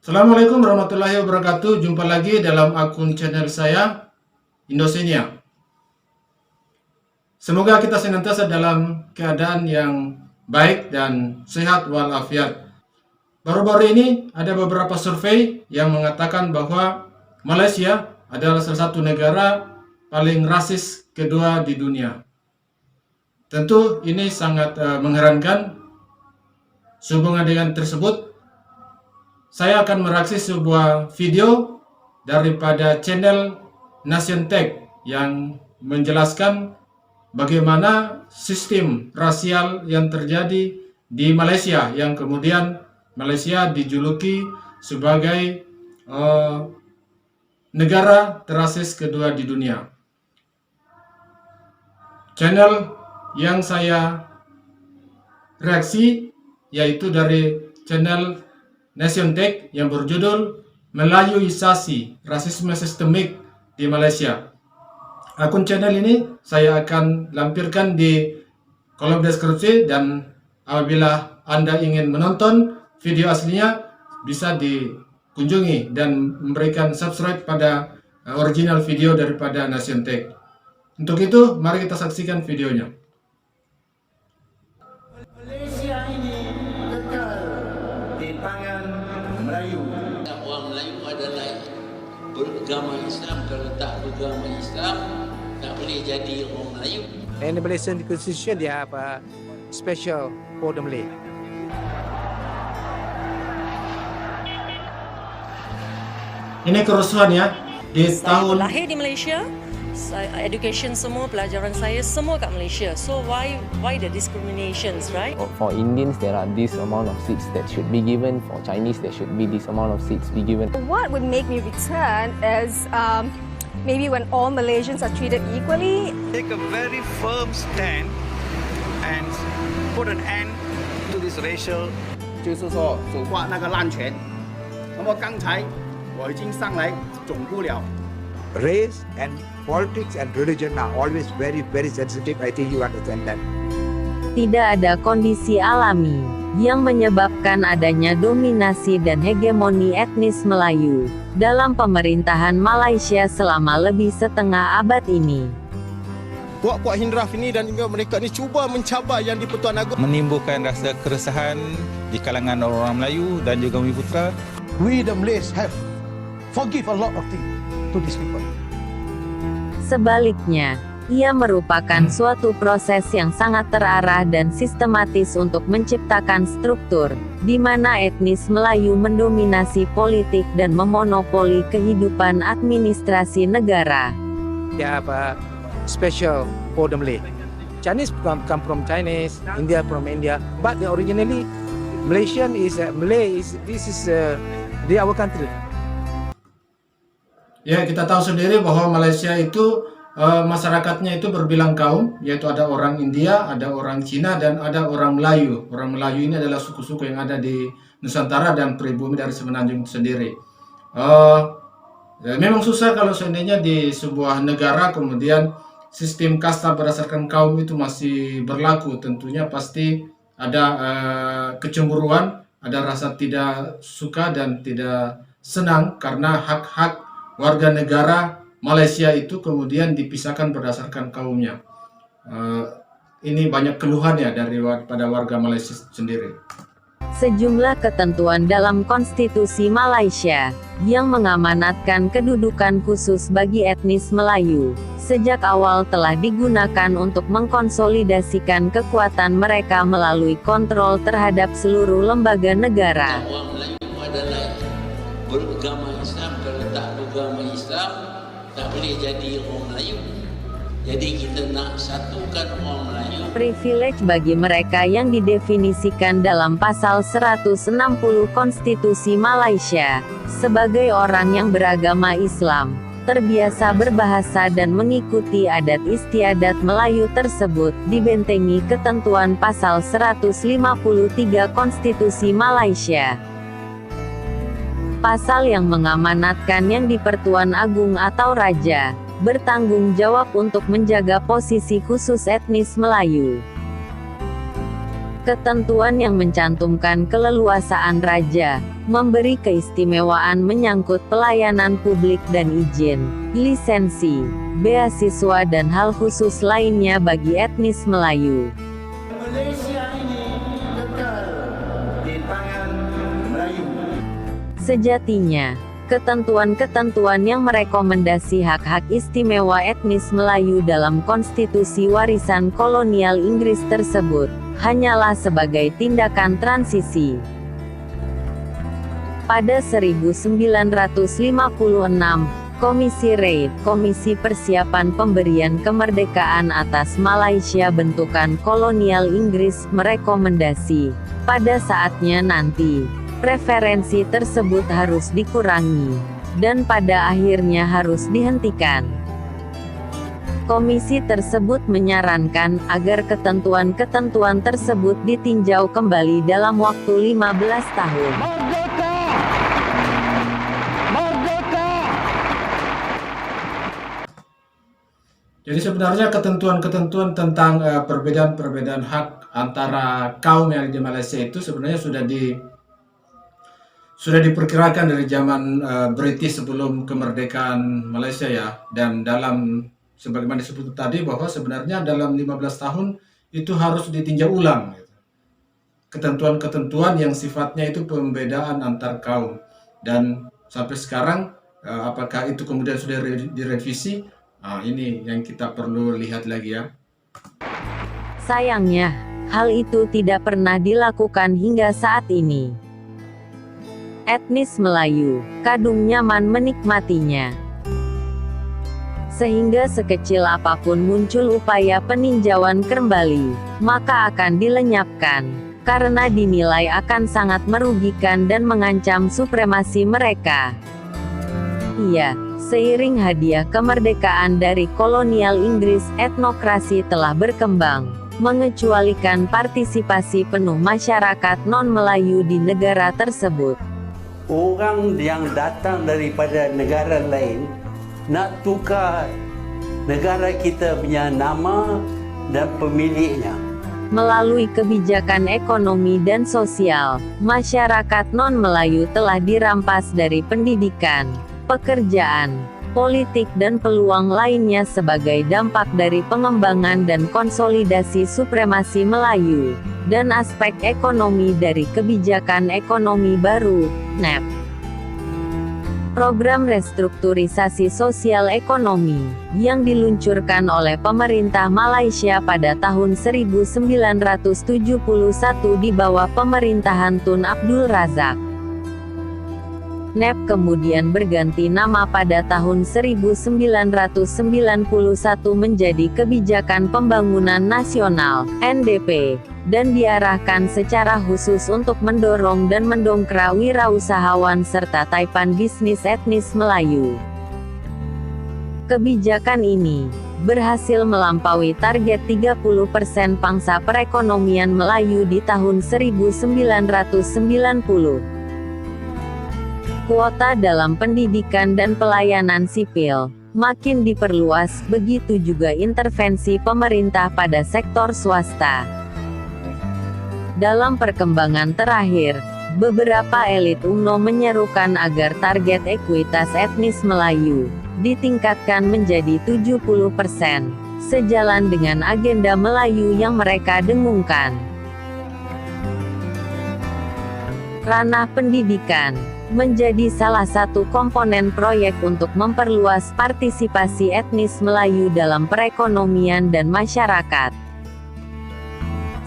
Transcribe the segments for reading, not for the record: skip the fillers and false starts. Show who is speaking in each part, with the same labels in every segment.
Speaker 1: Assalamualaikum warahmatullahi wabarakatuh. Jumpa lagi dalam akun channel saya, Indosenia. Semoga kita senantiasa dalam keadaan yang baik dan sehat walafiat. Baru-baru ini ada beberapa survei yang mengatakan bahwa Malaysia adalah salah satu negara paling rasis kedua di dunia. Tentu ini sangat mengherankan. Sehubungan dengan tersebut, saya akan mereaksi sebuah video daripada channel Nation Tech yang menjelaskan bagaimana sistem rasial yang terjadi di Malaysia, yang kemudian Malaysia dijuluki sebagai negara terasis kedua di dunia. Channel yang saya reaksi yaitu dari channel Nation Tech yang berjudul Melayuisasi Rasisme Sistemik di Malaysia. Akun channel ini saya akan lampirkan di kolom deskripsi, dan apabila Anda ingin menonton video aslinya bisa dikunjungi dan memberikan subscribe pada original video daripada Nation Tech. Untuk itu, mari kita saksikan videonya.
Speaker 2: Malaysia ini kekal di tangan Melayu.
Speaker 3: Orang Melayu adalah beragama Islam. Kalau tak beragama Islam, tak boleh jadi orang Melayu.
Speaker 4: And the Malaysian Constitution, they have a special for the Malay.
Speaker 1: Ini kerusuhan ya di
Speaker 5: Saya
Speaker 1: tahun
Speaker 5: lahir di Malaysia. Education semua, pelajaran saya semua kat Malaysia. So why the discriminations, right?
Speaker 6: For Indians, there are this amount of seats that should be given. For Chinese, there should be this amount of seats be given.
Speaker 7: What would make me return is maybe when all Malaysians are treated equally.
Speaker 8: Take a very firm stand and put an end to this racial.
Speaker 9: 就是说走qua那个滥权。那么刚才我已经上来总顾了。
Speaker 10: Race and politics and religion are always very, very sensitive. I think you understand that.
Speaker 11: Tidak ada kondisi alami yang menyebabkan adanya dominasi dan hegemoni etnis Melayu dalam pemerintahan Malaysia selama lebih setengah abad ini.
Speaker 8: Puak-puak Hindraf ini dan juga mereka ini cuba mencabar yang di-Pertuan Agong, menimbulkan rasa keresahan di kalangan orang Melayu dan juga Bumi Putra.
Speaker 12: We the Malays have forgive a lot of things to these people.
Speaker 11: Sebaliknya, ia merupakan suatu proses yang sangat terarah dan sistematis untuk menciptakan struktur di mana etnis Melayu mendominasi politik dan memonopoli kehidupan administrasi negara.
Speaker 4: They have a special for the Malay. Chinese come from Chinese, India from India, but originally Malaysian is Malay is they our country.
Speaker 1: ya, kita tahu sendiri bahwa Malaysia itu masyarakatnya itu berbilang kaum, yaitu ada orang India, ada orang Cina, dan ada orang Melayu. Orang Melayu ini adalah suku-suku yang ada di Nusantara dan pribumi dari Semenanjung itu sendiri. Memang susah kalau seandainya di sebuah negara kemudian sistem kasta berdasarkan kaum itu masih berlaku. Tentunya pasti ada kecemburuan, ada rasa tidak suka dan tidak senang karena hak-hak warga negara Malaysia itu kemudian dipisahkan berdasarkan kaumnya. Ini banyak keluhan ya daripada warga Malaysia sendiri.
Speaker 11: Sejumlah ketentuan dalam konstitusi Malaysia yang mengamanatkan kedudukan khusus bagi etnis Melayu sejak awal telah digunakan untuk mengkonsolidasikan kekuatan mereka melalui kontrol terhadap seluruh lembaga negara.
Speaker 3: Orang Melayu adalah beragama Islam. Kalau tak beragama Islam, tak boleh jadi orang Melayu. Jadi kita nak satukan orang Melayu.
Speaker 11: Privilege bagi mereka yang didefinisikan dalam pasal 160 Konstitusi Malaysia sebagai orang yang beragama Islam, terbiasa berbahasa dan mengikuti adat istiadat Melayu tersebut dibentengi ketentuan pasal 153 Konstitusi Malaysia. Pasal yang mengamanatkan yang di-Pertuan Agung atau Raja bertanggung jawab untuk menjaga posisi khusus etnis Melayu. Ketentuan yang mencantumkan keleluasaan raja memberi keistimewaan menyangkut pelayanan publik dan izin, lisensi, beasiswa dan hal khusus lainnya bagi etnis Melayu.
Speaker 2: Malaysia ini kekal di tangan Melayu.
Speaker 11: Sejatinya, ketentuan-ketentuan yang merekomendasi hak-hak istimewa etnis Melayu dalam konstitusi warisan kolonial Inggris tersebut, hanyalah sebagai tindakan transisi. Pada 1956, Komisi RAID, Komisi Persiapan Pemberian Kemerdekaan atas Malaysia bentukan kolonial Inggris, merekomendasi, pada saatnya nanti, preferensi tersebut harus dikurangi, dan pada akhirnya harus dihentikan. Komisi tersebut menyarankan agar ketentuan-ketentuan tersebut ditinjau kembali dalam waktu 15 tahun.
Speaker 1: Jadi sebenarnya ketentuan-ketentuan tentang perbedaan-perbedaan hak antara kaum yang di Malaysia itu sebenarnya sudah diperkirakan dari zaman British sebelum kemerdekaan Malaysia ya. Dan dalam sebagaimana disebut tadi bahwa sebenarnya dalam 15 tahun itu harus ditinjau ulang gitu. Ketentuan-ketentuan yang sifatnya itu pembedaan antar kaum. Dan sampai sekarang apakah itu kemudian sudah direvisi? Nah, ini yang kita perlu lihat lagi ya.
Speaker 11: Sayangnya, hal itu tidak pernah dilakukan hingga saat ini. Etnis Melayu, kadung nyaman menikmatinya. Sehingga sekecil apapun muncul upaya peninjauan kembali, maka akan dilenyapkan, karena dinilai akan sangat merugikan dan mengancam supremasi mereka. Iya, seiring hadiah kemerdekaan dari kolonial Inggris, etnokrasi telah berkembang, mengecualikan partisipasi penuh masyarakat non-Melayu di negara tersebut.
Speaker 13: Orang yang datang daripada negara lain nak tukar negara kita punya nama dan pemiliknya.
Speaker 11: Melalui kebijakan ekonomi dan sosial, masyarakat non-Melayu telah dirampas dari pendidikan, pekerjaan, politik dan peluang lainnya sebagai dampak dari pengembangan dan konsolidasi supremasi Melayu, dan aspek ekonomi dari kebijakan ekonomi baru, NEP. Program restrukturisasi sosial ekonomi, yang diluncurkan oleh pemerintah Malaysia pada tahun 1971 di bawah pemerintahan Tun Abdul Razak. NEP kemudian berganti nama pada tahun 1991 menjadi Kebijakan Pembangunan Nasional, NDP, dan diarahkan secara khusus untuk mendorong dan mendongkrak wirausahawan serta taipan bisnis etnis Melayu. Kebijakan ini berhasil melampaui target 30% pangsa perekonomian Melayu di tahun 1990. Kuota dalam pendidikan dan pelayanan sipil makin diperluas, begitu juga intervensi pemerintah pada sektor swasta. Dalam perkembangan terakhir, beberapa elit UMNO menyerukan agar target ekuitas etnis Melayu ditingkatkan menjadi 70%, sejalan dengan agenda Melayu yang mereka dengungkan. Ranah pendidikan menjadi salah satu komponen proyek untuk memperluas partisipasi etnis Melayu dalam perekonomian dan masyarakat.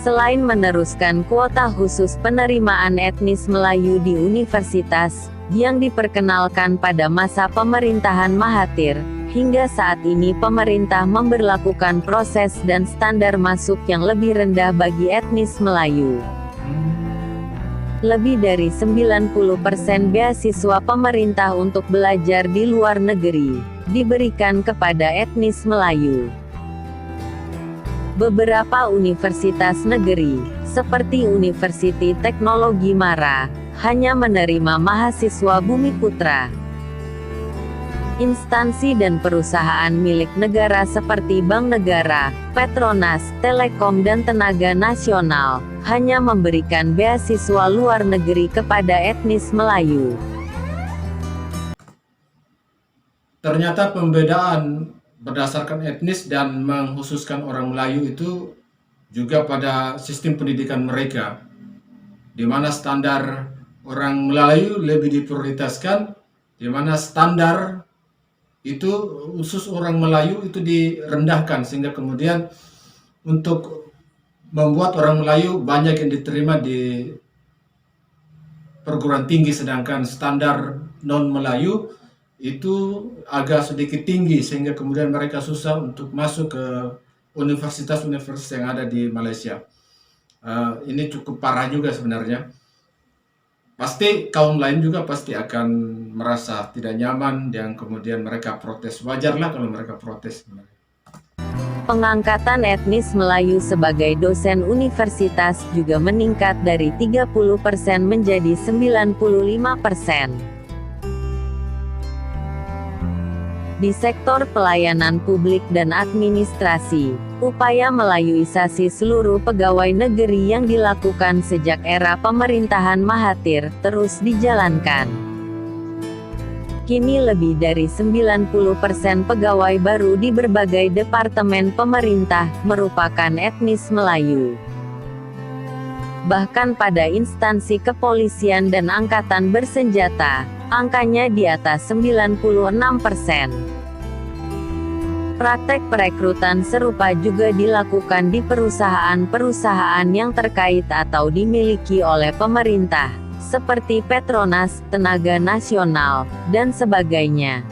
Speaker 11: Selain meneruskan kuota khusus penerimaan etnis Melayu di universitas, yang diperkenalkan pada masa pemerintahan Mahathir, hingga saat ini pemerintah memberlakukan proses dan standar masuk yang lebih rendah bagi etnis Melayu. Lebih dari 90% beasiswa pemerintah untuk belajar di luar negeri diberikan kepada etnis Melayu. Beberapa universitas negeri, seperti Universiti Teknologi Mara, hanya menerima mahasiswa Bumiputra. Instansi dan perusahaan milik negara seperti Bank Negara, Petronas, Telekom dan Tenaga Nasional, hanya memberikan beasiswa luar negeri kepada etnis Melayu.
Speaker 1: Ternyata pembedaan berdasarkan etnis dan mengkhususkan orang Melayu itu juga pada sistem pendidikan mereka, di mana standar orang Melayu lebih diprioritaskan, di mana standar itu khusus orang Melayu itu direndahkan, sehingga kemudian untuk membuat orang Melayu banyak yang diterima di perguruan tinggi, sedangkan standar non Melayu itu agak sedikit tinggi, sehingga kemudian mereka susah untuk masuk ke universitas-universitas yang ada di Malaysia. Ini cukup parah juga sebenarnya. Pasti kaum lain juga pasti akan merasa tidak nyaman dan kemudian mereka protes. Wajarlah kalau mereka protes.
Speaker 11: Pengangkatan etnis Melayu sebagai dosen universitas juga meningkat dari 30% menjadi 95%. Di sektor pelayanan publik dan administrasi, upaya Melayuisasi seluruh pegawai negeri yang dilakukan sejak era pemerintahan Mahathir terus dijalankan. Kini lebih dari 90% pegawai baru di berbagai departemen pemerintah merupakan etnis Melayu. Bahkan pada instansi kepolisian dan angkatan bersenjata, angkanya di atas 96%. Praktek perekrutan serupa juga dilakukan di perusahaan-perusahaan yang terkait atau dimiliki oleh pemerintah, seperti Petronas, Tenaga Nasional, dan sebagainya.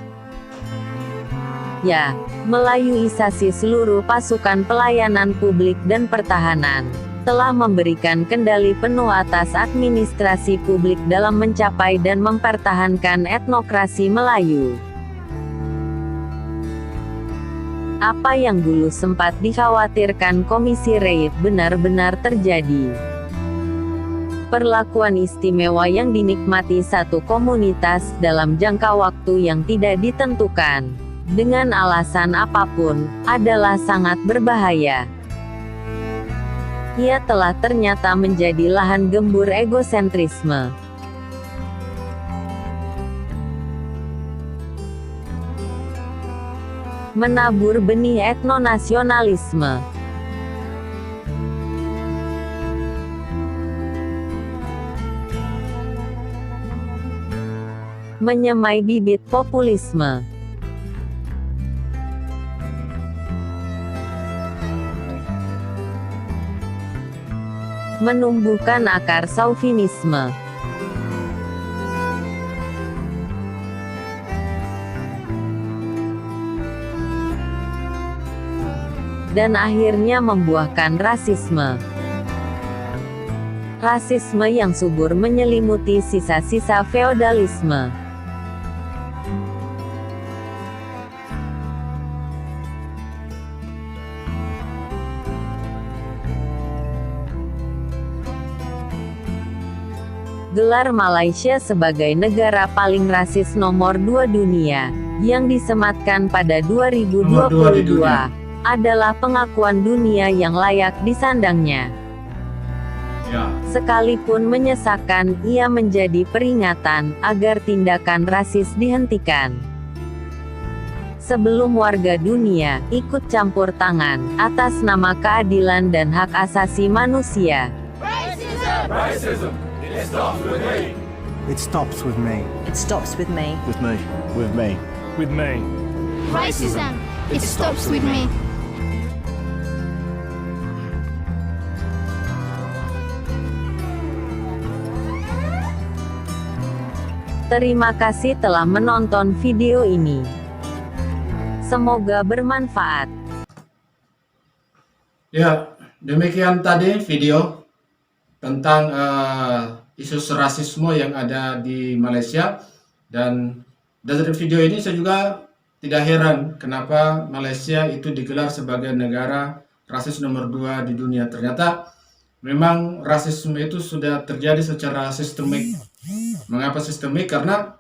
Speaker 11: Ya, Melayuisasi seluruh pasukan pelayanan publik dan pertahanan telah memberikan kendali penuh atas administrasi publik dalam mencapai dan mempertahankan etnokrasi Melayu. Apa yang dulu sempat dikhawatirkan Komisi Reid benar-benar terjadi. Perlakuan istimewa yang dinikmati satu komunitas dalam jangka waktu yang tidak ditentukan, dengan alasan apapun, adalah sangat berbahaya. Ia telah ternyata menjadi lahan gembur egosentrisme. Menabur benih etnonasionalisme. Menyemai bibit populisme. Menumbuhkan akar chauvinisme. Dan akhirnya membuahkan rasisme. Rasisme yang subur menyelimuti sisa-sisa feodalisme. Gelar Malaysia sebagai negara paling rasis nomor 2 dunia, yang disematkan pada 2022, adalah pengakuan dunia yang layak disandangnya.
Speaker 1: Ya.
Speaker 11: Sekalipun menyesakan, ia menjadi peringatan agar tindakan rasis dihentikan. Sebelum warga dunia ikut campur tangan atas nama keadilan dan hak asasi manusia.
Speaker 2: Racism. It stops with me.
Speaker 12: It stops with me.
Speaker 14: It stops with me.
Speaker 12: With me. With me.
Speaker 15: With me.
Speaker 16: Racism. It stops with me.
Speaker 11: Terima kasih telah menonton video ini. Semoga bermanfaat.
Speaker 1: Ya, demikian tadi video tentang isu rasisme yang ada di Malaysia. Dan dari video ini saya juga tidak heran kenapa Malaysia itu digelar sebagai negara rasis nomor 2 di dunia. Ternyata memang rasisme itu sudah terjadi secara sistemik. Mengapa sistemik? Karena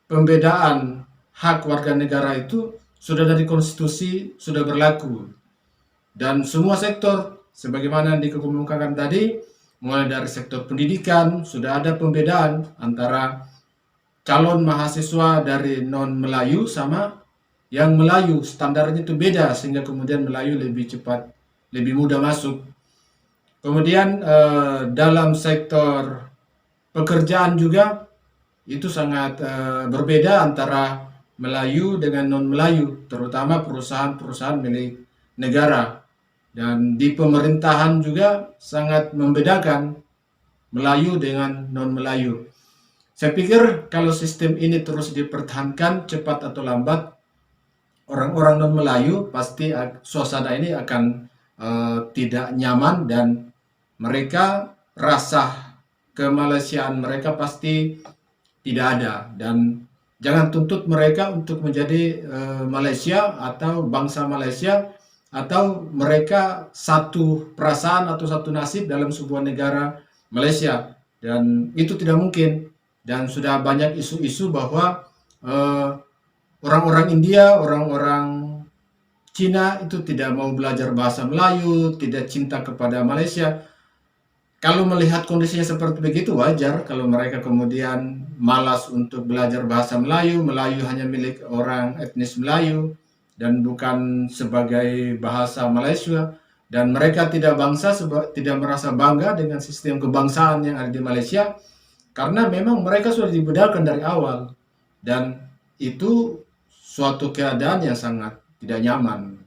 Speaker 1: pembedaan hak warga negara itu sudah dari konstitusi, sudah berlaku. Dan semua sektor, sebagaimana dikemukakan tadi, mulai dari sektor pendidikan, sudah ada pembedaan antara calon mahasiswa dari non-Melayu sama yang Melayu. Standarnya itu beda, sehingga kemudian Melayu lebih cepat, lebih mudah masuk. Kemudian dalam sektor pekerjaan juga, itu sangat berbeda antara Melayu dengan non-Melayu, terutama perusahaan-perusahaan milik negara. Dan di pemerintahan juga sangat membedakan Melayu dengan non-Melayu. Saya pikir kalau sistem ini terus dipertahankan, cepat atau lambat, orang-orang non-Melayu pasti suasana ini akan tidak nyaman, dan mereka rasa kemalaysiaan mereka pasti tidak ada. Dan jangan tuntut mereka untuk menjadi Malaysia atau bangsa Malaysia, atau mereka satu perasaan atau satu nasib dalam sebuah negara Malaysia. Dan itu tidak mungkin. Dan sudah banyak isu-isu bahwa orang-orang India, orang-orang Cina itu tidak mau belajar bahasa Melayu, tidak cinta kepada Malaysia. Kalau melihat kondisinya seperti begitu, wajar kalau mereka kemudian malas untuk belajar bahasa Melayu. Melayu hanya milik orang etnis Melayu dan bukan sebagai bahasa Malaysia. Dan mereka tidak merasa bangga dengan sistem kebangsaan yang ada di Malaysia, karena memang mereka sudah dibedakan dari awal. Dan itu suatu keadaan yang sangat tidak nyaman.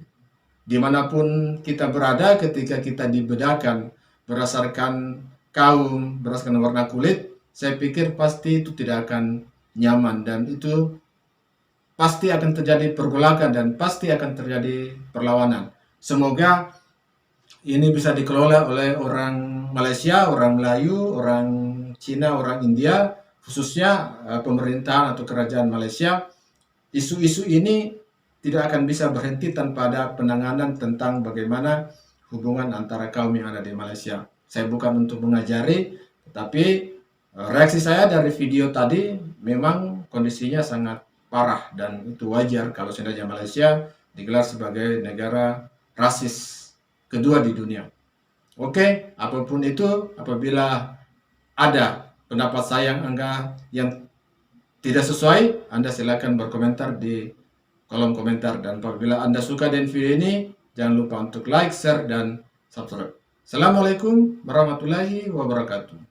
Speaker 1: Dimanapun kita berada, ketika kita dibedakan berdasarkan kaum, berdasarkan warna kulit, saya pikir pasti itu tidak akan nyaman. Dan itu pasti akan terjadi pergolakan dan pasti akan terjadi perlawanan. Semoga ini bisa dikelola oleh orang Malaysia, orang Melayu, orang Cina, orang India, khususnya pemerintahan atau kerajaan Malaysia. Isu-isu ini tidak akan bisa berhenti tanpa ada penanganan tentang bagaimana hubungan antara kaum yang ada di Malaysia. Saya bukan untuk mengajari, tetapi reaksi saya dari video tadi memang kondisinya sangat parah, dan itu wajar kalau seandainya Malaysia digelar sebagai negara rasis kedua di dunia. Oke, apapun itu, apabila ada pendapat saya yang tidak sesuai, Anda silakan berkomentar di kolom komentar. Dan apabila Anda suka dengan video ini, jangan lupa untuk like, share, dan subscribe. Assalamualaikum warahmatullahi wabarakatuh.